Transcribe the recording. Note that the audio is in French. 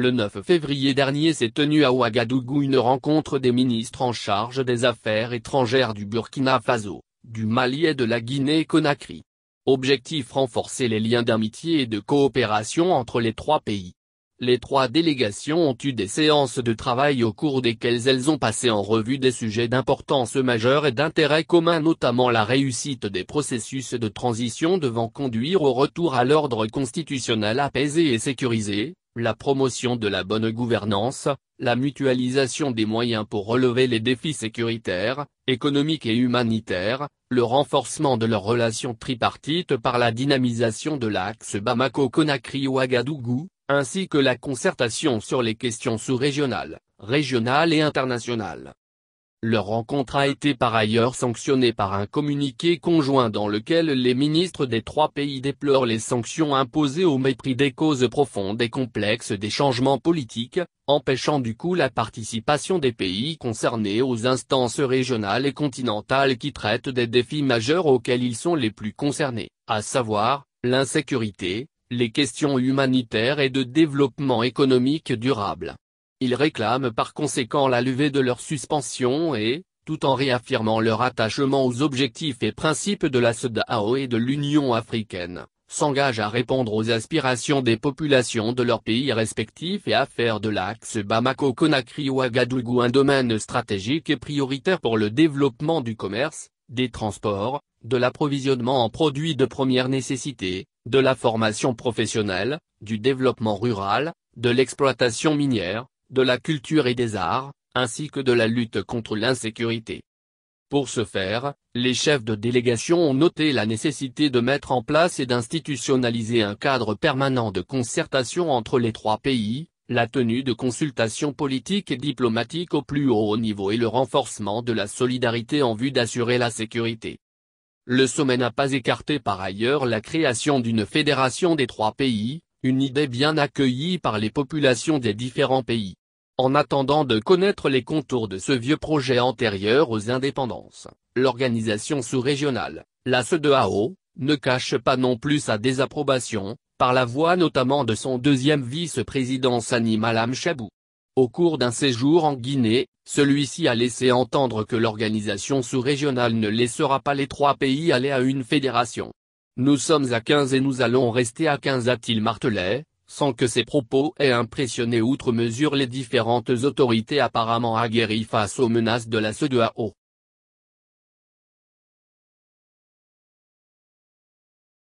Le 9 février dernier s'est tenue à Ouagadougou une rencontre des ministres en charge des affaires étrangères du Burkina Faso, du Mali et de la Guinée-Conakry. Objectif: renforcer les liens d'amitié et de coopération entre les trois pays. Les trois délégations ont eu des séances de travail au cours desquelles elles ont passé en revue des sujets d'importance majeure et d'intérêt commun, notamment la réussite des processus de transition devant conduire au retour à l'ordre constitutionnel apaisé et sécurisé, la promotion de la bonne gouvernance, la mutualisation des moyens pour relever les défis sécuritaires, économiques et humanitaires, le renforcement de leurs relations tripartites par la dynamisation de l'axe Bamako-Conakry-Ouagadougou, ainsi que la concertation sur les questions sous-régionales, régionales et internationales. Leur rencontre a été par ailleurs sanctionnée par un communiqué conjoint dans lequel les ministres des trois pays déplorent les sanctions imposées au mépris des causes profondes et complexes des changements politiques, empêchant du coup la participation des pays concernés aux instances régionales et continentales qui traitent des défis majeurs auxquels ils sont les plus concernés, à savoir, l'insécurité, les questions humanitaires et de développement économique durable. Ils réclament par conséquent la levée de leur suspension et, tout en réaffirmant leur attachement aux objectifs et principes de la CEDEAO et de l'Union africaine, s'engagent à répondre aux aspirations des populations de leurs pays respectifs et à faire de l'axe Bamako-Conakry-Ouagadougou un domaine stratégique et prioritaire pour le développement du commerce, des transports, de l'approvisionnement en produits de première nécessité, de la formation professionnelle, du développement rural, de l'exploitation minière, de la culture et des arts, ainsi que de la lutte contre l'insécurité. Pour ce faire, les chefs de délégation ont noté la nécessité de mettre en place et d'institutionnaliser un cadre permanent de concertation entre les trois pays, la tenue de consultations politiques et diplomatiques au plus haut niveau et le renforcement de la solidarité en vue d'assurer la sécurité. Le sommet n'a pas écarté par ailleurs la création d'une fédération des trois pays, une idée bien accueillie par les populations des différents pays. En attendant de connaître les contours de ce vieux projet antérieur aux indépendances, l'organisation sous-régionale, la CEDEAO, ne cache pas non plus sa désapprobation, par la voix notamment de son deuxième vice-président Sani Malam Chabou. Au cours d'un séjour en Guinée, celui-ci a laissé entendre que l'organisation sous-régionale ne laissera pas les trois pays aller à une fédération. Nous sommes à 15 et nous allons rester à 15, a-t-il martelé, sans que ces propos aient impressionné outre mesure les différentes autorités apparemment aguerries face aux menaces de la CEDEAO.